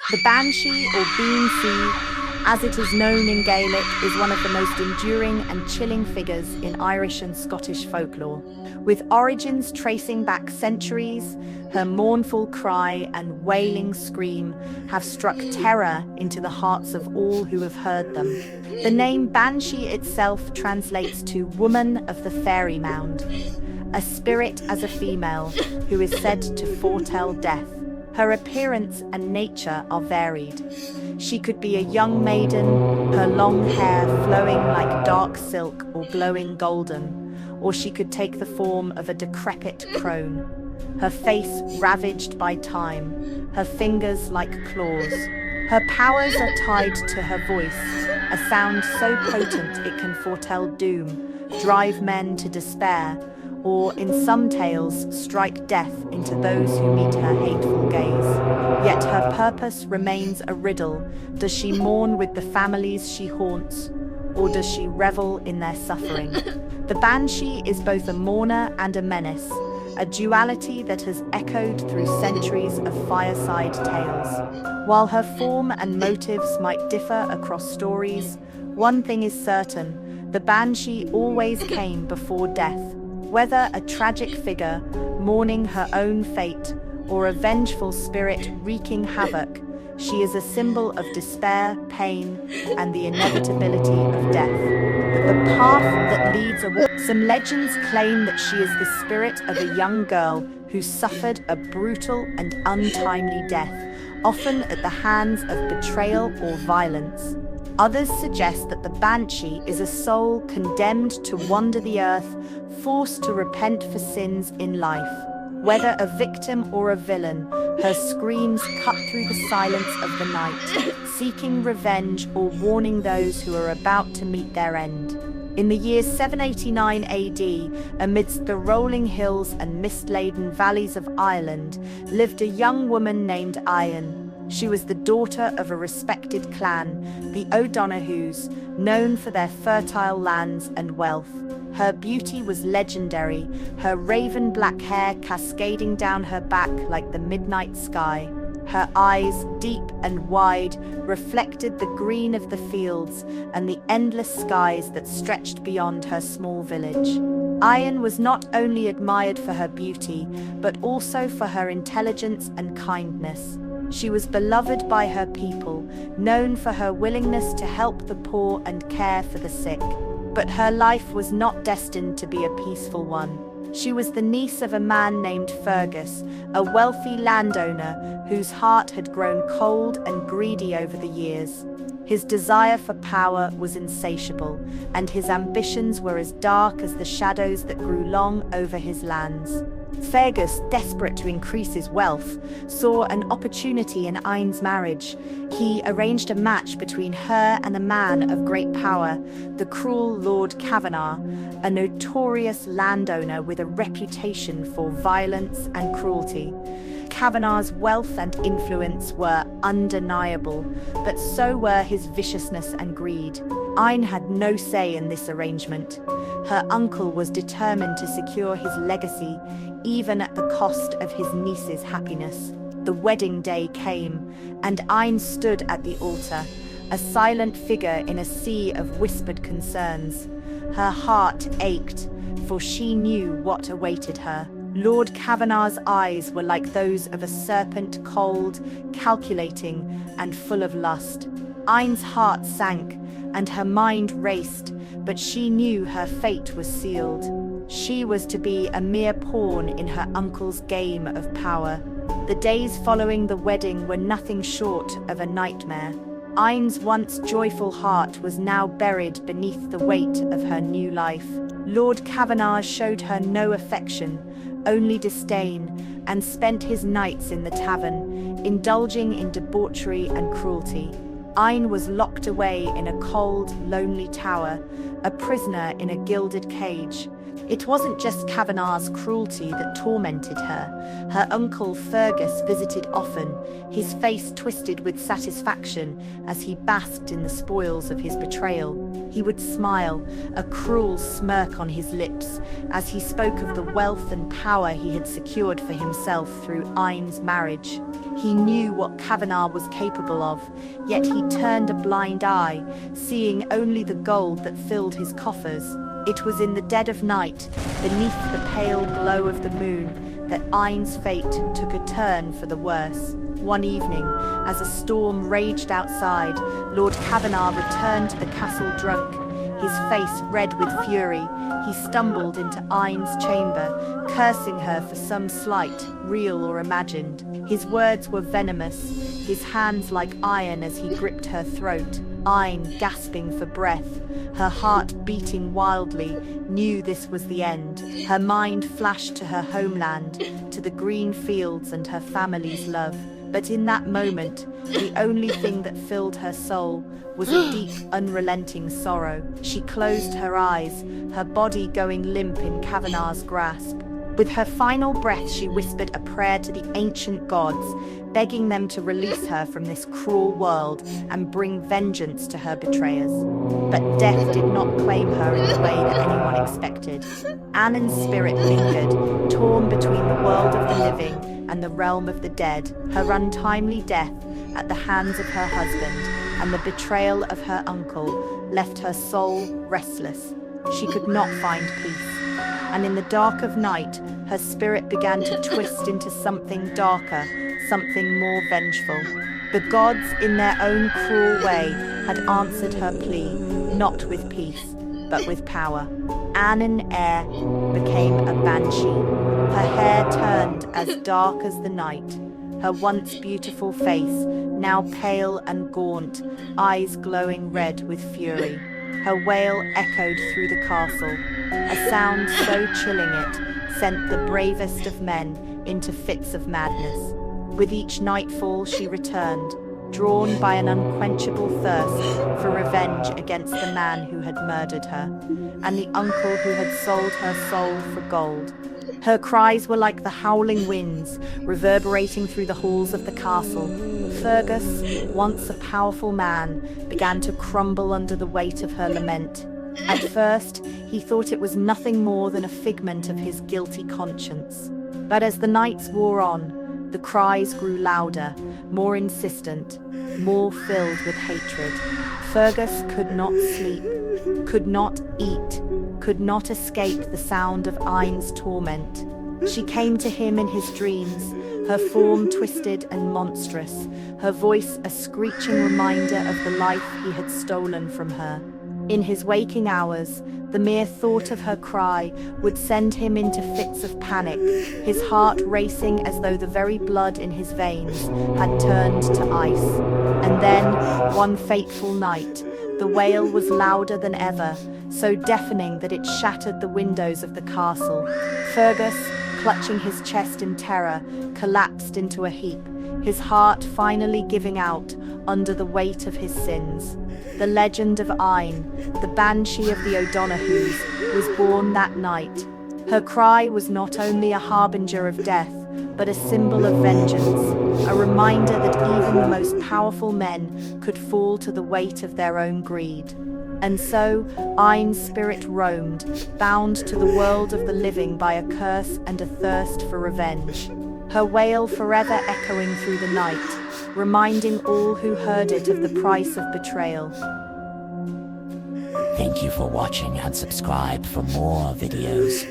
The Banshee, or Bean-Sea, as it is known in Gaelic, is one of the most enduring and chilling figures in Irish and Scottish folklore. With origins tracing back centuries, her mournful cry and wailing scream have struck terror into the hearts of all who have heard them. The name Banshee itself translates to Woman of the Fairy Mound, a spirit as a female who is said to foretell death. Her appearance and nature are varied. She could be a young maiden, her long hair flowing like dark silk or glowing golden, or she could take the form of a decrepit crone, her face ravaged by time, her fingers like claws. Her powers are tied to her voice, a sound so potent it can foretell doom, drive men to despair, or, in some tales, strike death into those who meet her hateful gaze. Yet her purpose remains a riddle. Does she mourn with the families she haunts, or does she revel in their suffering? The Banshee is both a mourner and a menace, a duality that has echoed through centuries of fireside tales. While her form and motives might differ across stories, one thing is certain: the Banshee always came before death. Whether a tragic figure mourning her own fate or a vengeful spirit wreaking havoc, she is a symbol of despair, pain, and the inevitability of death. The path that leads Some legends claim that she is the spirit of a young girl who suffered a brutal and untimely death, often at the hands of betrayal or violence. Others suggest that the Banshee is a soul condemned to wander the earth, forced to repent for sins in life. Whether a victim or a villain, her screams cut through the silence of the night, seeking revenge or warning those who are about to meet their end. In the year 789 AD, amidst the rolling hills and mist-laden valleys of Ireland, lived a young woman named Aine. She was the daughter of a respected clan, the O'Donohues, known for their fertile lands and wealth. Her beauty was legendary, her raven black hair cascading down her back like the midnight sky. Her eyes, deep and wide, reflected the green of the fields and the endless skies that stretched beyond her small village. Aine was not only admired for her beauty, but also for her intelligence and kindness. She was beloved by her people, known for her willingness to help the poor and care for the sick. But her life was not destined to be a peaceful one. She was the niece of a man named Fergus, a wealthy landowner whose heart had grown cold and greedy over the years. His desire for power was insatiable, and his ambitions were as dark as the shadows that grew long over his lands. Fergus, desperate to increase his wealth, saw an opportunity in Aine's marriage. He arranged a match between her and a man of great power, the cruel Lord Kavanagh, a notorious landowner with a reputation for violence and cruelty. Kavanagh's wealth and influence were undeniable, but so were his viciousness and greed. Aine had no say in this arrangement. Her uncle was determined to secure his legacy, even at the cost of his niece's happiness. The wedding day came, and Aine stood at the altar, a silent figure in a sea of whispered concerns. Her heart ached, for she knew what awaited her. Lord Kavanagh's eyes were like those of a serpent, cold, calculating, and full of lust. Aine's heart sank, and her mind raced, but she knew her fate was sealed. She was to be a mere pawn in her uncle's game of power. The days following the wedding were nothing short of a nightmare. Aine's once joyful heart was now buried beneath the weight of her new life. Lord Kavanagh showed her no affection, only disdain, and spent his nights in the tavern, indulging in debauchery and cruelty. Aine was locked away in a cold, lonely tower, a prisoner in a gilded cage. It wasn't just Kavanagh's cruelty that tormented her. Her uncle Fergus visited often, his face twisted with satisfaction as he basked in the spoils of his betrayal. He would smile, a cruel smirk on his lips, as he spoke of the wealth and power he had secured for himself through Aine's marriage. He knew what Kavanagh was capable of, yet he turned a blind eye, seeing only the gold that filled his coffers. It was in the dead of night, beneath the pale glow of the moon, that Aine's fate took a turn for the worse. One evening, as a storm raged outside, Lord Kavanagh returned to the castle drunk. His face red with fury, he stumbled into Aine's chamber, cursing her for some slight, real or imagined. His words were venomous, his hands like iron as he gripped her throat. Aine, gasping for breath, her heart beating wildly, knew this was the end. Her mind flashed to her homeland, to the green fields and her family's love. But in that moment, the only thing that filled her soul was a deep, unrelenting sorrow. She closed her eyes, her body going limp in Kavanagh's grasp. With her final breath, she whispered a prayer to the ancient gods, begging them to release her from this cruel world and bring vengeance to her betrayers. But death did not claim her in the way that anyone expected. Aine's spirit lingered, torn between the world of the living and the realm of the dead. Her untimely death at the hands of her husband and the betrayal of her uncle left her soul restless. She could not find peace. And in the dark of night, her spirit began to twist into something darker, something more vengeful. The gods, in their own cruel way, had answered her plea, not with peace, but with power. Aine became a banshee. Her hair turned as dark as the night. Her once beautiful face, now pale and gaunt, eyes glowing red with fury. Her wail echoed through the castle, a sound so chilling it sent the bravest of men into fits of madness. With each nightfall she returned, drawn by an unquenchable thirst for revenge against the man who had murdered her, and the uncle who had sold her soul for gold. Her cries were like the howling winds, reverberating through the halls of the castle. Fergus, once a powerful man, began to crumble under the weight of her lament. At first, he thought it was nothing more than a figment of his guilty conscience. But as the nights wore on, the cries grew louder, more insistent, more filled with hatred. Fergus could not sleep, could not eat, could not escape the sound of Aine's torment. She came to him in his dreams, her form twisted and monstrous, her voice a screeching reminder of the life he had stolen from her. In his waking hours, the mere thought of her cry would send him into fits of panic, his heart racing as though the very blood in his veins had turned to ice. And then, one fateful night, the wail was louder than ever, so deafening that it shattered the windows of the castle. Fergus, clutching his chest in terror, collapsed into a heap, his heart finally giving out under the weight of his sins. The legend of Aine, the Banshee of the O'Donohues, was born that night. Her cry was not only a harbinger of death, but a symbol of vengeance, a reminder that even the most powerful men could fall to the weight of their own greed. And so, Aine's spirit roamed, bound to the world of the living by a curse and a thirst for revenge. Her wail forever echoing through the night, reminding all who heard it of the price of betrayal. Thank you for watching and subscribe for more videos.